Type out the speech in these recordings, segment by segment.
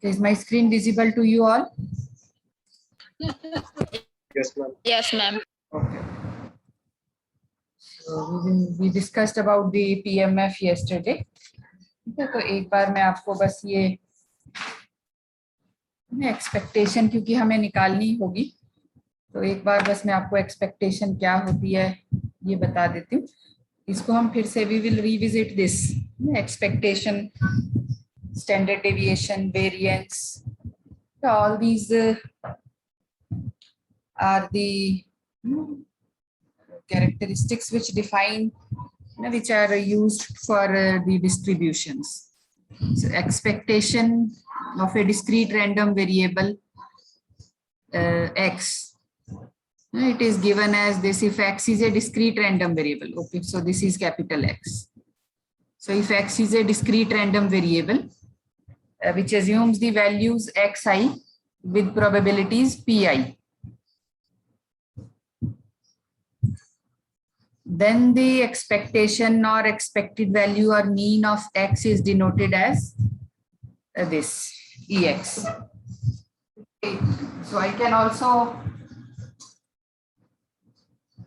Is my screen visible to you all? Yes, ma'am. Yes, ma'am. Okay. So we discussed about the PMF yesterday. ठीक है, तो एक बार मैं आपको बस ये एक्सपेक्टेशन क्योंकि हमें निकालनी होगी, तो एक बार बस मैं आपको एक्सपेक्टेशन क्या होती है ये बता देती हूँ. इसको हम फिर से we will revisit this expectation, standard deviation, variance, all these are the characteristics which define, which are used for the distributions. So expectation of a discrete random variable x, it is given as this if x is a discrete random variable. Okay, so this is capital X. So if x is a discrete random variable which assumes the values xi with probabilities pi, then the expectation or expected value or mean of x is denoted as this ex. Okay. So I can also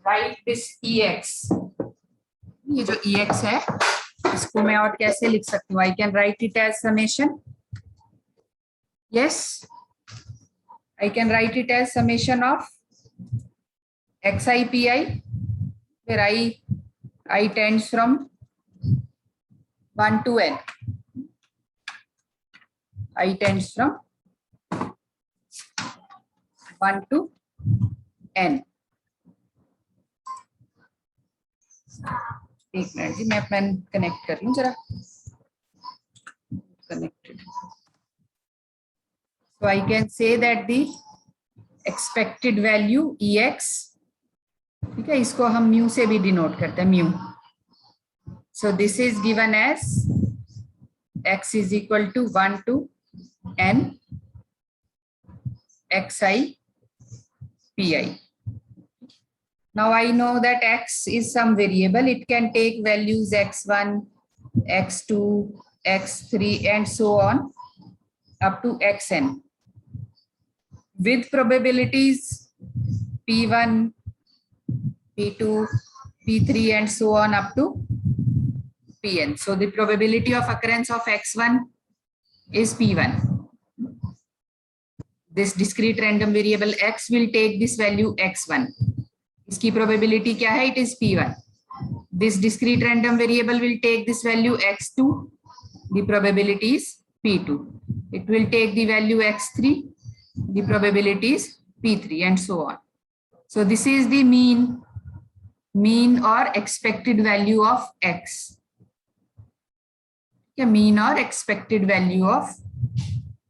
write this ex. ये जो ex है इसको मैं और कैसे लिख सकती हूँ? I can write it as summation. Yes, I can write it as summation of xi pi, where I tends from 1 to n. I tends from 1 to n. एक मिनट जी, मैं अपना कनेक्ट कर लूं जरा. Connected. So I can say that the expected value ex, ठीक है, इसको हम म्यू से भी डिनोट करते हैं, mu. So this is given as x is equal to 1 to n xi pi. Now I know that x is some variable. It can take values x1, x2, x3 and so on up to xn with probabilities p1, p2, p3 and so on up to pn. So the probability of occurrence of x1 is p1. This discrete random variable x will take this value x1. इसकी probability क्या है? It is p1. This discrete random variable will take this value x2. The probability is p2. It will take the value x3. The probability is p3 and so on. So this is the mean or expected value of x. Okay, mean or expected value of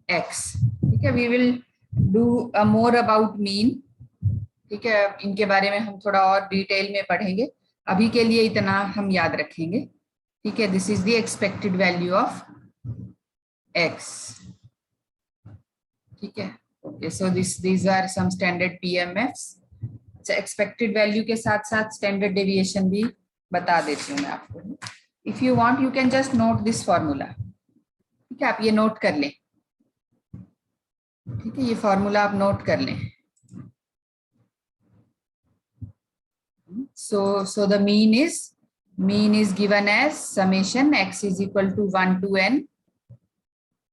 x. Okay, we will do more about mean. ठीक है, इनके बारे में हम थोड़ा और detail में पढ़ेंगे. अभी के लिए इतना हम याद रखेंगे. ठीक है, this is the expected value of x. ठीक है, okay. So these are some standard PMFs. अच्छा, एक्सपेक्टेड वैल्यू के साथ साथ स्टैंडर्ड डेविएशन भी बता देती हूँ मैं आपको. If you want you can just note this formula. ठीक है, आप ये नोट कर लें. ठीक है, ये फॉर्मूला आप नोट कर लें. So the mean is given as summation x is equal to 1 to n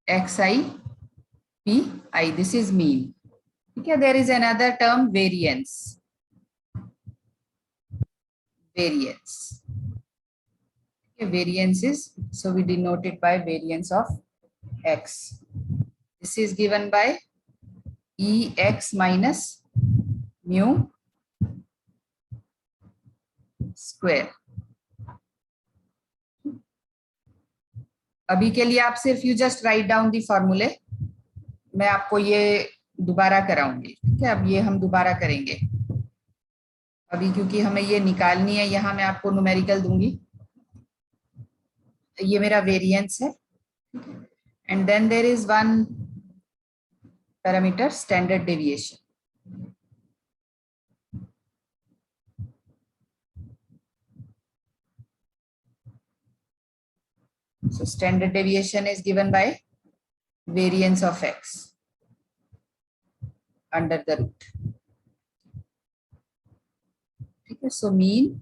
xi pi. This is mean. Okay, there is another term variance. Variance. Okay, variance is, so we denote it by variance of x. This is given by ex minus mu square. अभी के लिए आप सिर्फ you just write down the फॉर्मूले. मैं आपको ये दोबारा कराऊंगी. ठीक है, अब ये हम दोबारा करेंगे अभी क्योंकि हमें ये निकालनी है. यहाँ मैं आपको न्यूमेरिकल दूंगी. ये मेरा वेरिएंस है and then there is one parameter standard deviation. So standard deviation is given by variance of x under the root. ठीक है, so mean,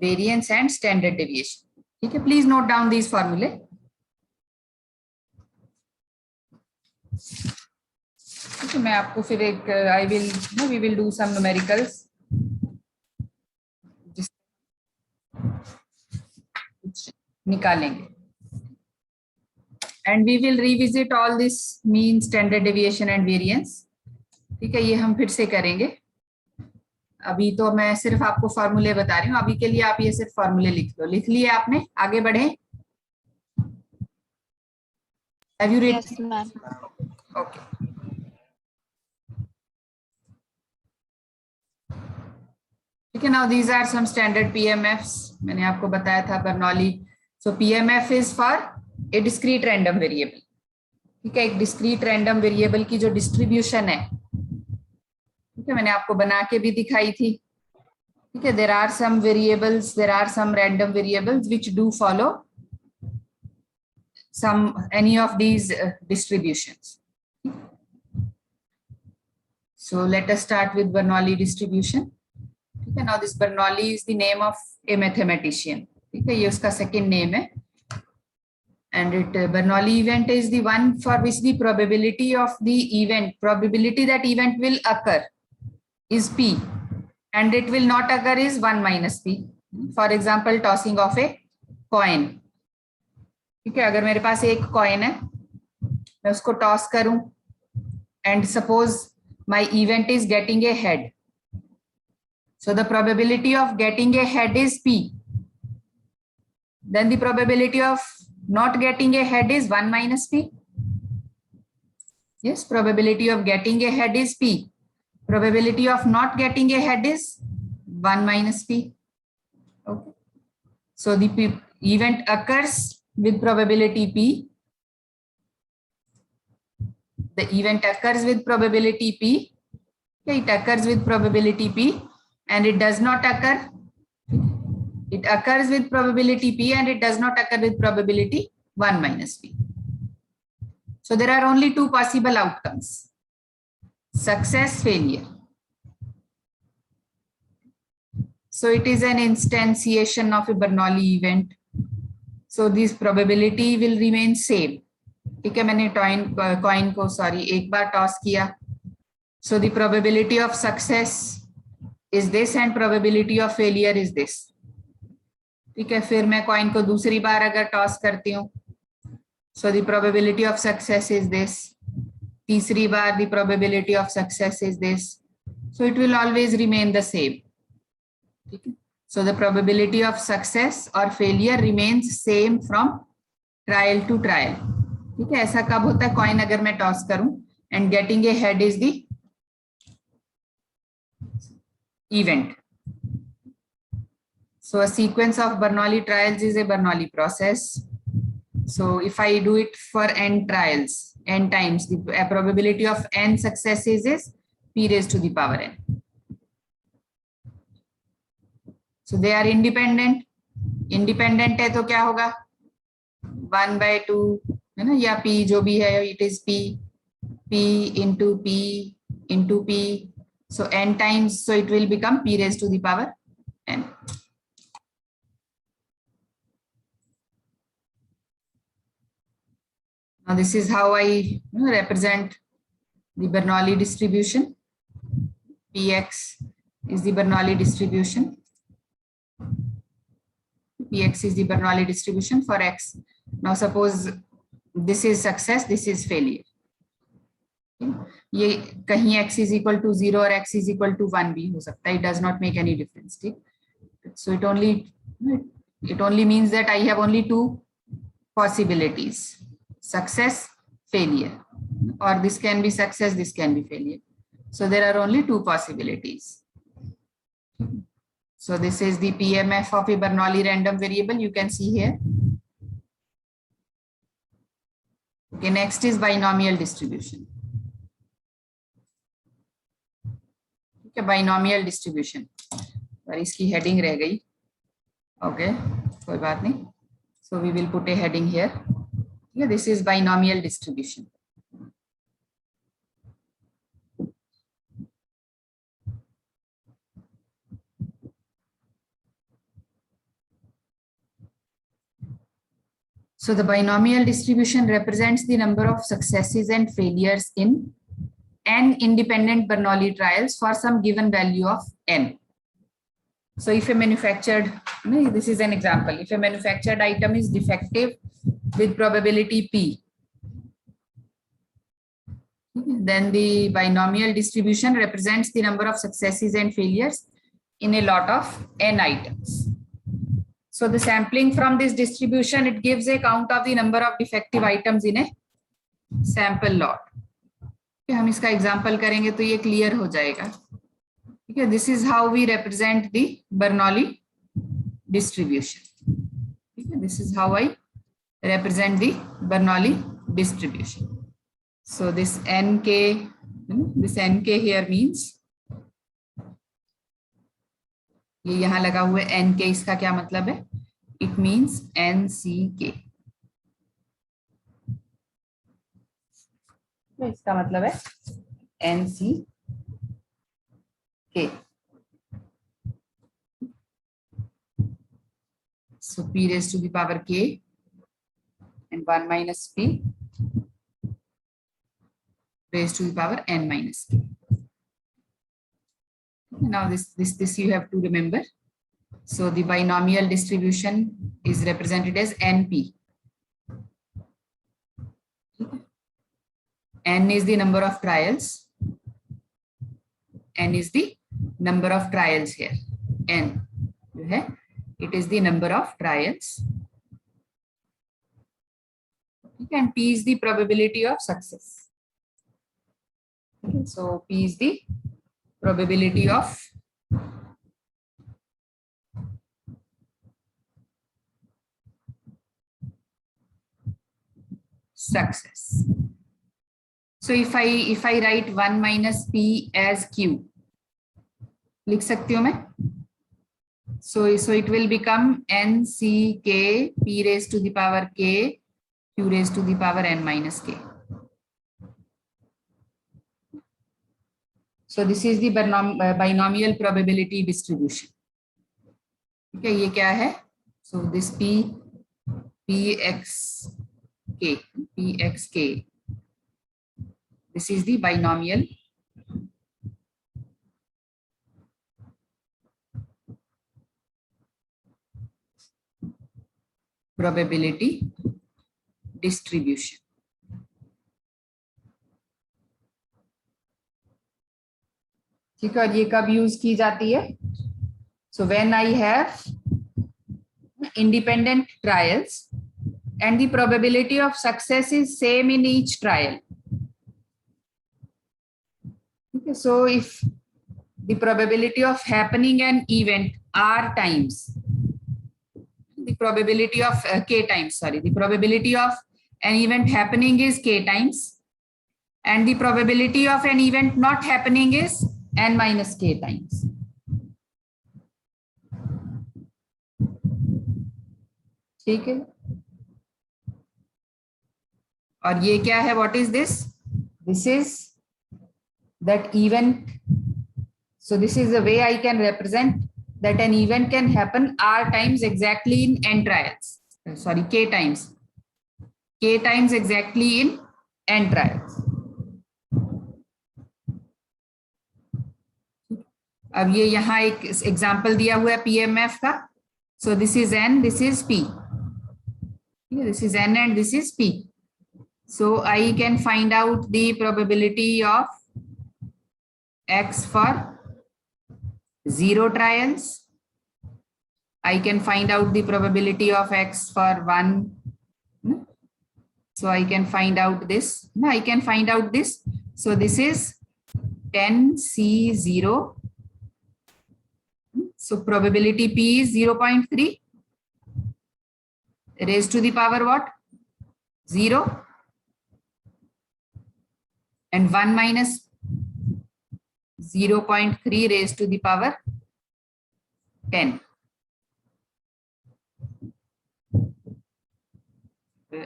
variance and standard deviation. ठीक है, please note down these formulae. ठीक है, मैं आपको फिर एक we will do some numericals निकालेंगे, and we will revisit all this mean, standard deviation and variance. ठीक है, ये हम फिर से करेंगे. अभी तो मैं सिर्फ आपको फॉर्मूले बता रही हूँ. अभी के लिए आप ये सिर्फ फॉर्मूले लिख लो. लिख लिए आपने? आगे बढ़े. Have you read? Yes, ma'am. Okay. ठीक है, now these are some standard PMFs. मैंने आपको बताया था Bernoulli. So PMF is for a discrete random variable. ठीक है, एक discrete random variable की जो distribution है, ठीक है, मैंने आपको बना के भी दिखाई थी. ठीक है, there are some variables, there are some random variables which do follow any of these distributions. So let us start with Bernoulli distribution. ठीक है, now this Bernoulli is the name of a mathematician. ठीक है, ये उसका second name है. And Bernoulli event is the one for which the probability of the event, probability that event will occur is P, and it will not occur is 1 minus P. For example, tossing of a coin. ठीक है, अगर मेरे पास एक coin है, मैं उसको toss करूं, and suppose my event is getting a head. So the probability of getting a head is P. Then the probability of not getting a head is 1 minus P. Yes, probability of getting a head is P. Probability of not getting a head is 1 minus P. Okay. So the event occurs with probability P. The event occurs with probability P. Okay, it occurs with probability P, and it does not occur. It occurs with probability P and it does not occur with probability 1 minus P. So there are only two possible outcomes: success, failure. So it is an instantiation of a Bernoulli event. So this probability will remain same. ठीक है, मैंने coin को एक बार toss किया. So the probability of success is this and probability of failure is this. ठीक है, फिर मैं कॉइन को दूसरी बार अगर टॉस करती हूँ, so the probability of success is this. तीसरी बार the probability of success is this. So it will always remain the same. ठीक है, so the probability of success or failure remains same from trial to trial. ठीक है, ऐसा कब होता है? Coin अगर मैं टॉस करूं and getting a head is the event. So a sequence of Bernoulli trials is a Bernoulli process. So if I do it for n trials, n times, the probability of n successes is p raised to the power n. So they are independent. Independent है तो क्या होगा? 1/2 है ना, या p जो भी है, it is p into p into p. So n times, so it will become p raised to the power n. Now this is how I represent the Bernoulli distribution. Px is the Bernoulli distribution. Px is the Bernoulli distribution for x. Now suppose this is success, this is failure. ये कहीं x is equal to 0 और x is equal to 1 भी हो सकता है. It does not make any difference. So it only means that I have only two possibilities: success, failure, or this can be success, this can be failure. So there are only two possibilities. So this is the PMF of a Bernoulli random variable. You can see here. Okay, next is binomial distribution. Okay, binomial distribution. और इसकी heading रह गई. Okay, कोई बात नहीं. So we will put a heading here. Yeah, this is binomial distribution. So the binomial distribution represents the number of successes and failures in n independent Bernoulli trials for some given value of n. So if a manufactured, this is an example, if a manufactured item is defective with probability p, then the binomial distribution represents the number of successes and failures in a lot of n items. So the sampling from this distribution, it gives a count of the number of defective items in a sample lot. हम इसका example करेंगे तो ये clear हो जाएगा. ठीक है, this is how we represent the Bernoulli distribution. ठीक है, this is how I represent the Bernoulli distribution. So this nk here means, ये यहाँ लगा हुआ है nk, इसका क्या मतलब है? It means nck. इसका मतलब है nck. So p raised to the power k and 1 minus p raised to the power n minus k. Now this you have to remember. So the binomial distribution is represented as np. N is the number of trials. N is the number of trials here. N, it is the number of trials. And P is the probability of success. Okay, so P is the probability of success. So if I write 1 minus P as Q, लिख सकती हूँ मैं. So it will become NCK P raised to the power K Q raised to the power n minus k. So this is the binomial probability distribution. Okay, ये क्या है? So this pxk, this is the binomial probability distribution. ठीक है, और ये कब use की जाती है? So when I have independent trials and the probability of success is same in each trial. Okay, so if the probability of happening an event r times the probability of the probability of an event happening is k times, and the probability of an event not happening is n minus k times. ठीक है, और ये क्या है? What is this? This is that event. So this is the way I can represent that an event can happen r times exactly in n trials. Sorry, k times exactly in n trials. अब ये यहाँ एक example दिया हुआ है PMF का. So this is n, this is p. This is n and this is p. So I can find out the probability of x for 0 trials. I can find out the probability of x for 1. So I can find out this. No, I can find out this. So this is 10C0. So probability P is 0.3 raised to the power what? 0. And 1 minus 0.3 raised to the power 10.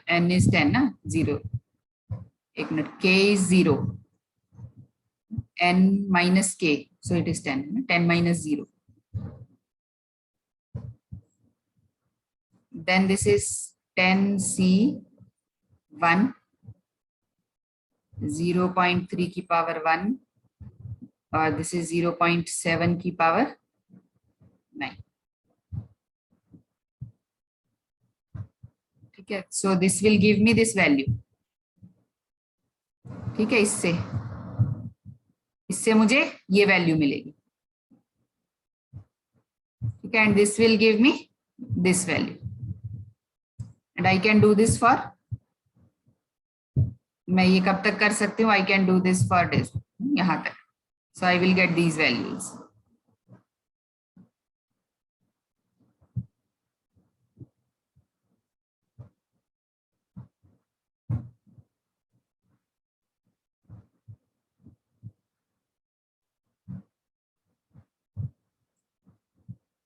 N is 10, na? 0. K is 0. N minus K. So it is 10. 10 minus 0. Then this is 10C1 0.3 की power 1 और this is 0.7 की power 9. ठीक है, so this will give me this value. ठीक है, इससे मुझे ये वैल्यू मिलेगी. ठीक है, and this will give me this value and I can do this for, मैं ये कब तक कर सकती हूँ, I can do this for this यहां तक. So I will get these values.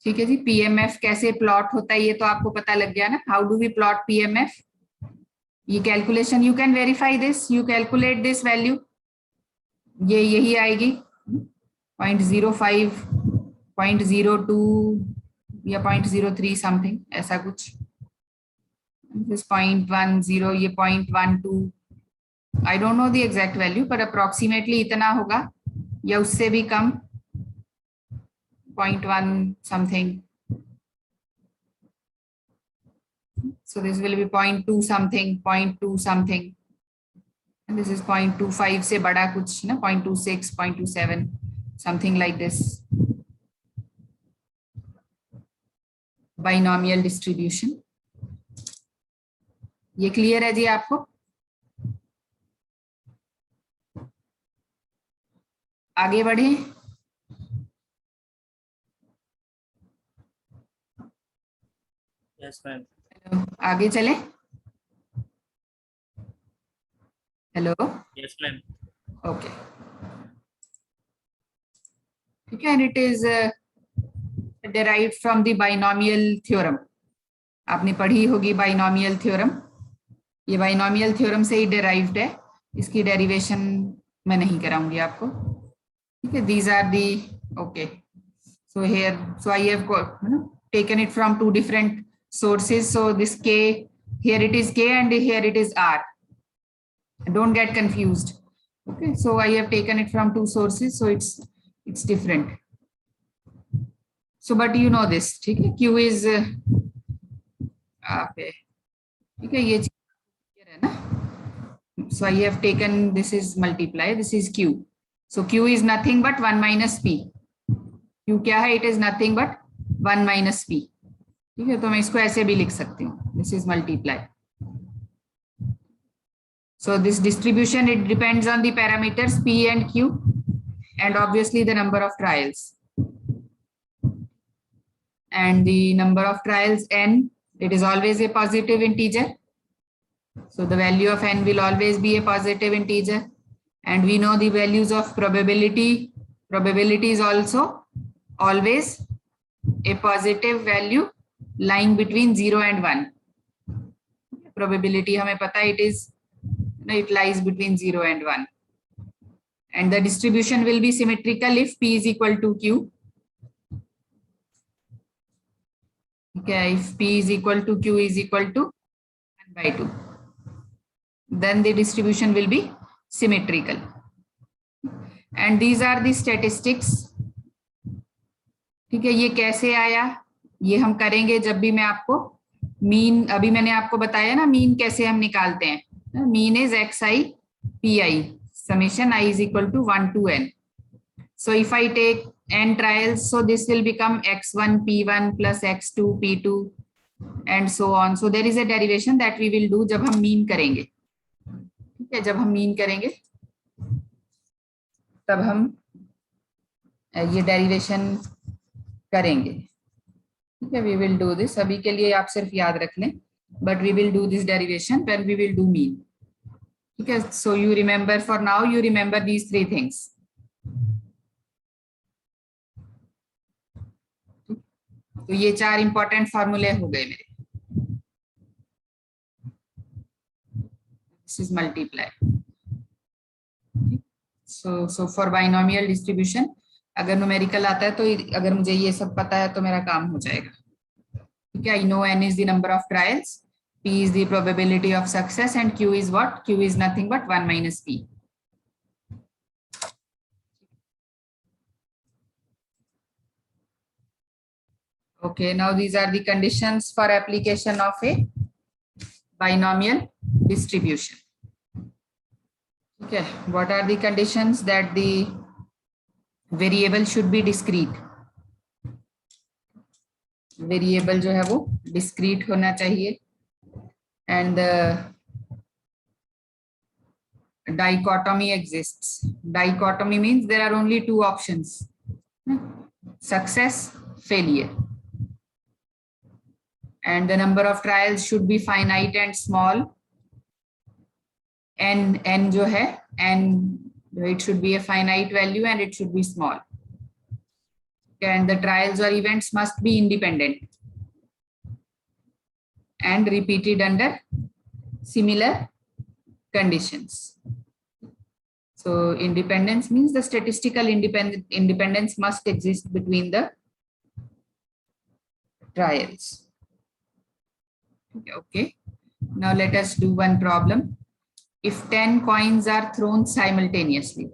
ठीक है जी, पीएमएफ कैसे प्लॉट होता है ये तो आपको पता लग गया ना. How do we plot PMF? ये calculation you can verify this, you calculate this value, ये यही आएगी 0.05, 0.02 या 0.03 समथिंग ऐसा कुछ. दिस 0.10, ये 0.12, I don't know the exact value पर अप्रोक्सीमेटली इतना होगा या उससे भी कम, 0.1 something. So this will be 0.2 something, 0.2 something. And this is 0.25 से बड़ा कुछ ना, 0.26, 0.27, something like this. Binomial distribution. ये क्लियर है जी आपको? आगे बढ़े. Yes, ma'am. आगे चले. हेलो. Yes, ma'am. ओके. ठीक है, and it is derived from the binomial theorem. आपने पढ़ी होगी बाइनोमियल थ्योरम. ये बाइनोमियल थ्योरम से ही derived है, इसकी डेरिवेशन मैं नहीं कराऊंगी आपको. ठीक है, these are the okay. So here, so I have taken it from two different sources. So this K, here it is K and here it is R. Don't get confused. Okay, so I have taken it from two sources, so it's different. So but you know this. ठीक है, Q is ठीक है, ये clear है ना. So I have taken, this is multiply, this is Q. So Q is nothing but 1 minus P. Q क्या है? It is nothing but 1 minus P. ठीक है, तो मैं इसको ऐसे भी लिख सकती हूँ, this is multiply. So this distribution, it depends on the parameters P and Q and obviously the number of trials. And the number of trials n, it is always a positive integer. So the value of n will always be a positive integer. And we know the values of probability. Probability is also always a positive value lying between 0 and 1. Probability हमें पता है, it lies between 0 and 1. And the distribution will be symmetrical if P is equal to Q. Okay, if P is equal to Q is equal to 1 by 2, then the distribution will be symmetrical. And these are the statistics. ठीक है, ये कैसे आया ये हम करेंगे जब भी मैं आपको मीन, अभी मैंने आपको बताया ना मीन कैसे हम निकालते हैं. Mean is xi pi summation I is equal to 1 to n. So if I take n trials, so this will become x1 p1 plus x2 p2 and so on. So there is a derivation that we will do जब हम mean करेंगे. ठीक है, जब हम mean करेंगे तब हम ये डेरिवेशन करेंगे. ठीक है, वी विल डू दिस. अभी के लिए आप सिर्फ याद रख लें, but we will do this derivation when we will do mean. ठीक है, so you remember, for now you remember these 3 things. तो ये 4 इंपॉर्टेंट फॉर्मूले हो गए मेरे. This is multiply. So for binomial distribution अगर न्यूमेरिकल आता है तो अगर मुझे ये सब पता है तो मेरा काम हो जाएगा. ठीक है, I know n is the number of trials P is the probability of success and Q is what? Q is nothing but 1 minus P. Okay, now these are the conditions for application of a binomial distribution. Okay, what are the conditions? That the variable should be discrete. Variable जो है वो discrete होना चाहिए. And the dichotomy exists. Dichotomy means there are only two options: success, failure. And the number of trials should be finite and small. N जो है, n, it should be a finite value and it should be small. And the trials or events must be independent and repeated under similar conditions. So independence means the statistical independence must exist between the trials. Okay, now let us do one problem. If 10 coins are thrown simultaneously,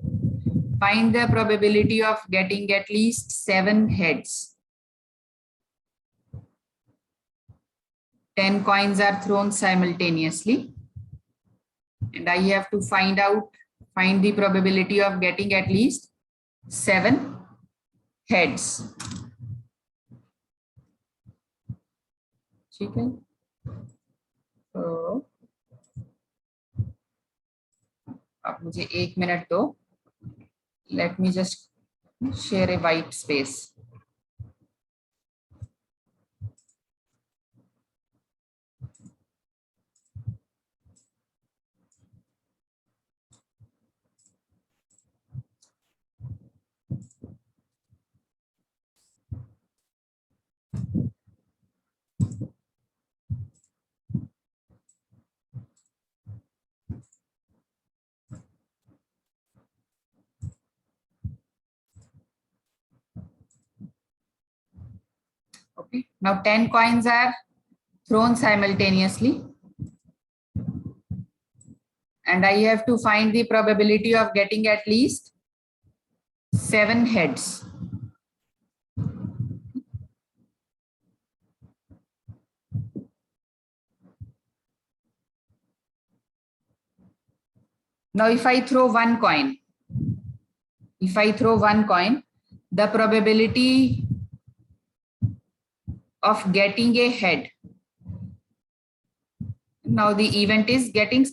find the probability of getting at least 7 heads. 10 coins are thrown simultaneously, and I have to find the probability of getting at least 7 heads. ठीक है? तो आप मुझे 1 minute दो. Let me just share a white space. Okay, now 10 coins are thrown simultaneously, and I have to find the probability of getting at least 7 heads. Now if I throw one coin, the probability of getting a head. Now the event is getting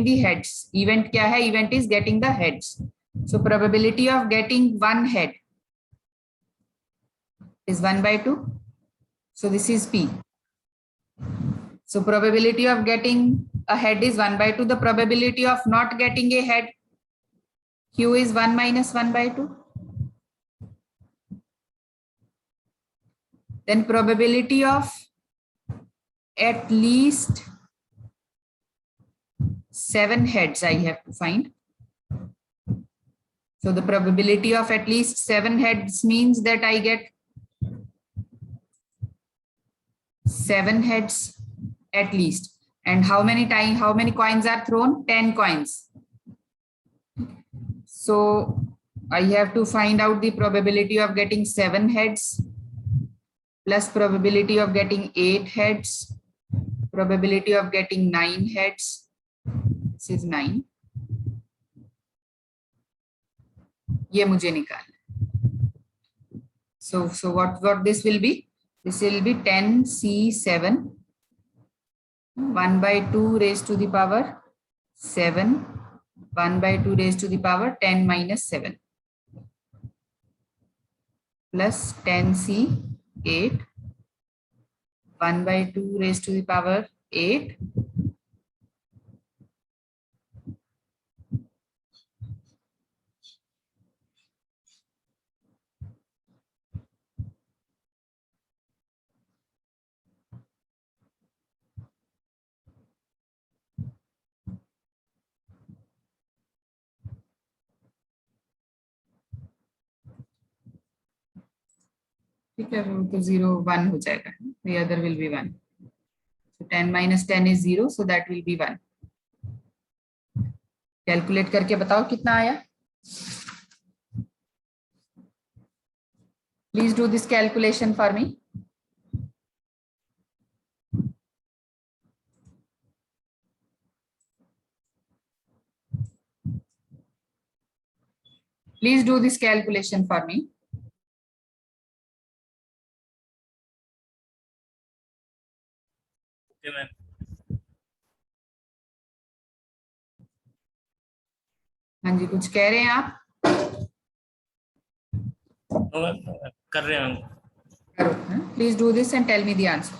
the heads. Event क्या है? Event is getting the heads. So probability of getting one head is 1/2. So this is P. So probability of getting a head is 1/2. The probability of not getting a head, Q, is 1 minus 1/2. Then probability of at least 7 heads I have to find. So the probability of at least 7 heads means that I get 7 heads at least. And how many coins are thrown? 10 coins. So I have to find out the probability of getting 7 heads plus probability of getting 8 heads, probability of getting 9 heads. This is 9. ये मुझे निकालना. So what this will be? This will be 10C7 1/2 raised to the power 7 1/2 raised to the power 10 minus 7 plus 10C8 1/2 raised to the power 8 ठीक है, तो 0 1 हो जाएगा. The other will be 1. So 10 minus 10 is 0, so that will be 1. Calculate करके बताओ कितना आया. Please do this calculation for me. Please do this calculation for me. Okay, ma'am. हाँ जी, कुछ कह रहे हैं आप? कर रहे हैं. करो. Please do this and tell me the answer.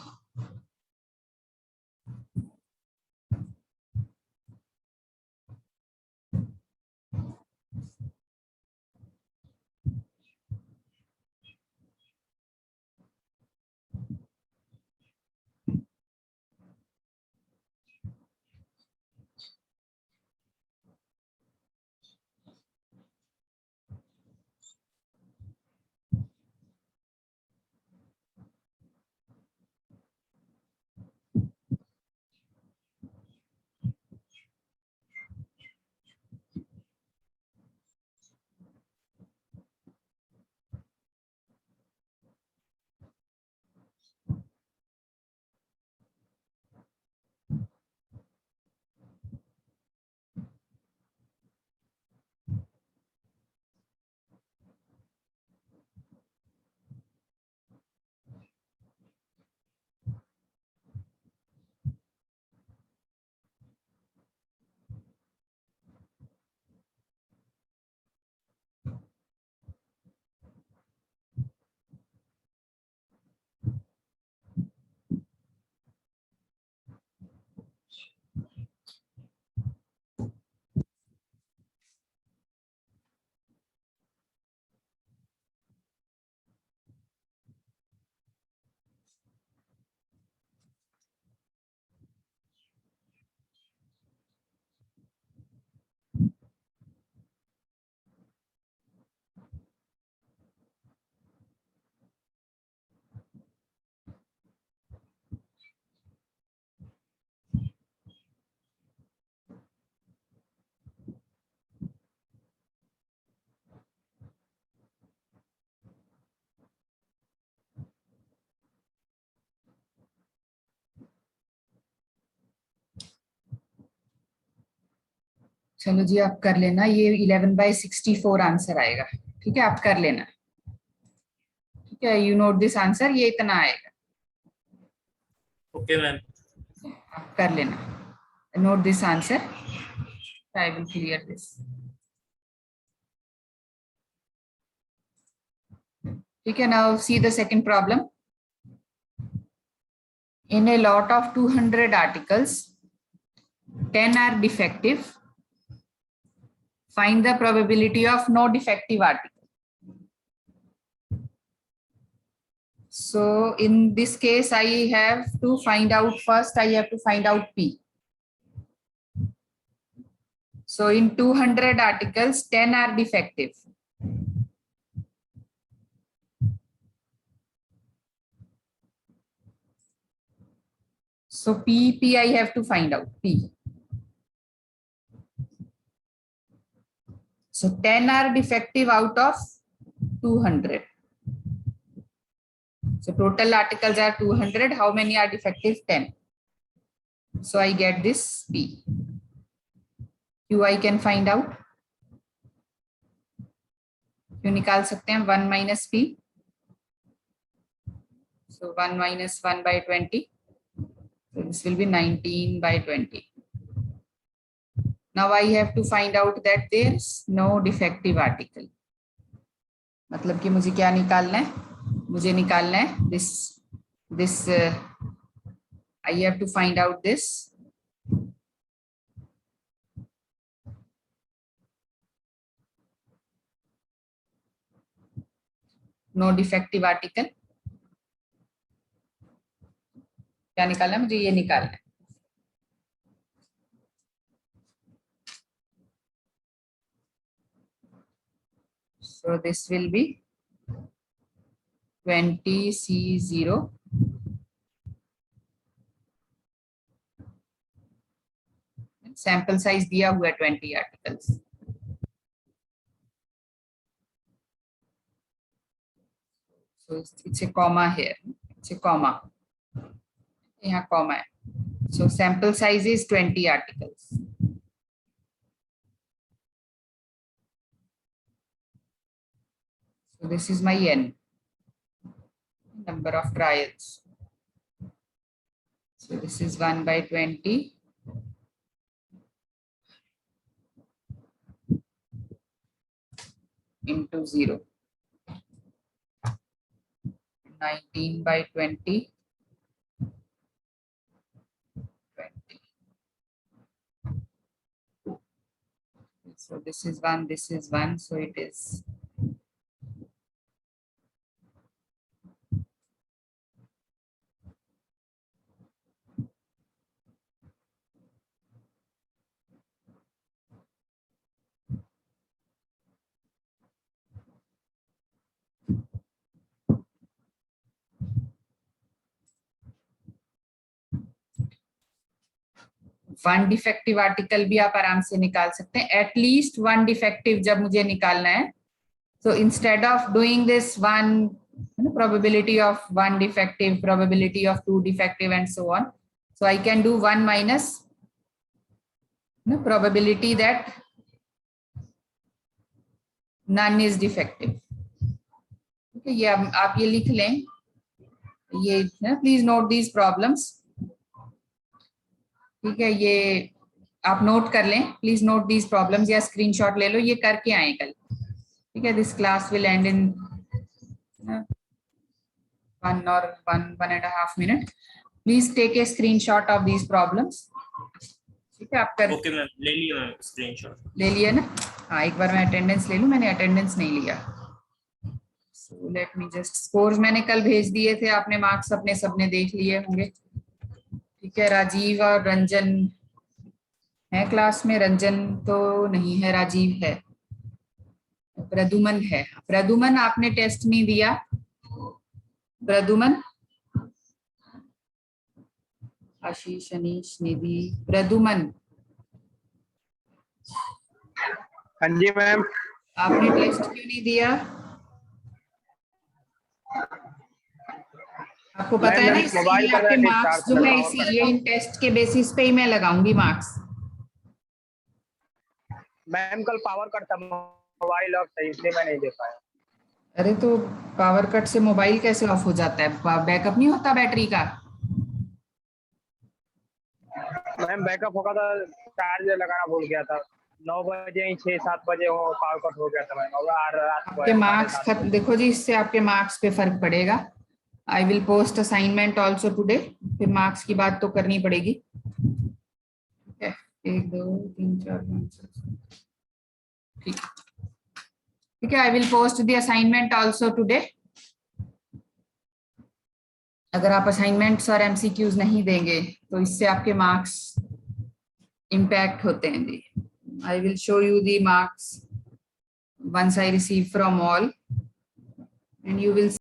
चलो जी, आप कर लेना. ये 11/64 आंसर आएगा. ठीक है, आप कर लेना. ठीक है, यू नोट दिस आंसर. ये इतना आएगा. Okay ma'am. आप कर लेना. Note this answer. I will clear this. ठीक है, now see the second problem. In a lot of 200 articles, 10 are defective. Find the probability of no defective article. So in this case, I have to find out first, I have to find out P. So in 200 articles, 10 are defective. So P I have to find out P. So 10 are defective out of 200. So total articles are 200. How many are defective? 10. So I get this P. Q I can find out. क्यों निकाल सकते हैं? 1 minus P. So 1 minus 1/20. So this will be 19/20. Now I have to find out that there is no defective article. मतलब कि मुझे क्या निकालना है? मुझे निकालना है this I have to find out this. No defective article. क्या निकालना है? मुझे ये निकालना है. So this will be 20 C0 sample size दिया हुआ है 20 articles. So it's a comma here. It's a comma. यहाँ comma है. So sample size is 20 articles. So this is my n, number of trials. So this is 1 by 20. Into 0. 19 by 20. 20. So this is 1, this is 1. So it is one defective article भी आप आराम से निकाल सकते हैं, at least one defective जब मुझे निकालना है। So instead of doing this one probability of one defective, probability of two defective, and so on, so I can do 1 minus probability that none is defective. Okay, ये आप ये लिख लें, ये प्लीज नोट दीज प्रॉब्लम्स। ठीक है, ये आप नोट कर लें, प्लीज नोट दीज प्रॉब्लम्स या स्क्रीनशॉट ले लो, ये करके आए कल। ठीक है, this class will and in 1 or 1.5 minutes. Please take a screenshot of these problems. ठीक है, आप कर ओके मैम, ले लिया मैम स्क्रीनशॉट। ले लिया ना? हाँ, एक बार मैं अटेंडेंस ले लूं, मैंने अटेंडेंस नहीं लिया। So let me just, scores मैंने कल भेज दिए थे, आपने मार्क्स अपने सबने देख लिए होंगे। ठीक है, राजीव और रंजन है क्लास में, रंजन तो नहीं है, राजीव है, प्रदुमन है। प्रदुमन आपने टेस्ट नहीं दिया, प्रदुमन, आशीष, अनीश, निधि, प्रदुमन। हाँ जी मैम। आपने टेस्ट क्यों नहीं दिया? आपको पता है ना, इसलिए आपके मार्क्स जो है इसी इन टेस्ट के बेसिस पे ही मैं लगाऊंगी मार्क्स। मैम कल पावर कट था, मोबाइल ऑफ था, इसलिए मैं नहीं दे पाया। अरे तो पावर कट से मोबाइल कैसे ऑफ हो जाता है? बैकअप नहीं होता बैटरी का? मैम बैकअप होगा था, चार्ज लगाना भूल गया था। 9 बजे 6-7 बजे वो पावर कट हो गया था मैम। आपके मार्क्स देखो जी, इससे आपके मार्क्स पे फर्क पड़ेगा। I will post assignment also today, फिर मार्क्स की बात तो करनी पड़ेगी। ठीक है, 1 2 3 4 5 6, ठीक ठीक है, I will post the assignment also today. अगर आप असाइनमेंट्स और एमसीक्यूज नहीं देंगे तो इससे आपके मार्क्स इम्पैक्ट होते हैं जी। I will show you the marks once I receive from all and you will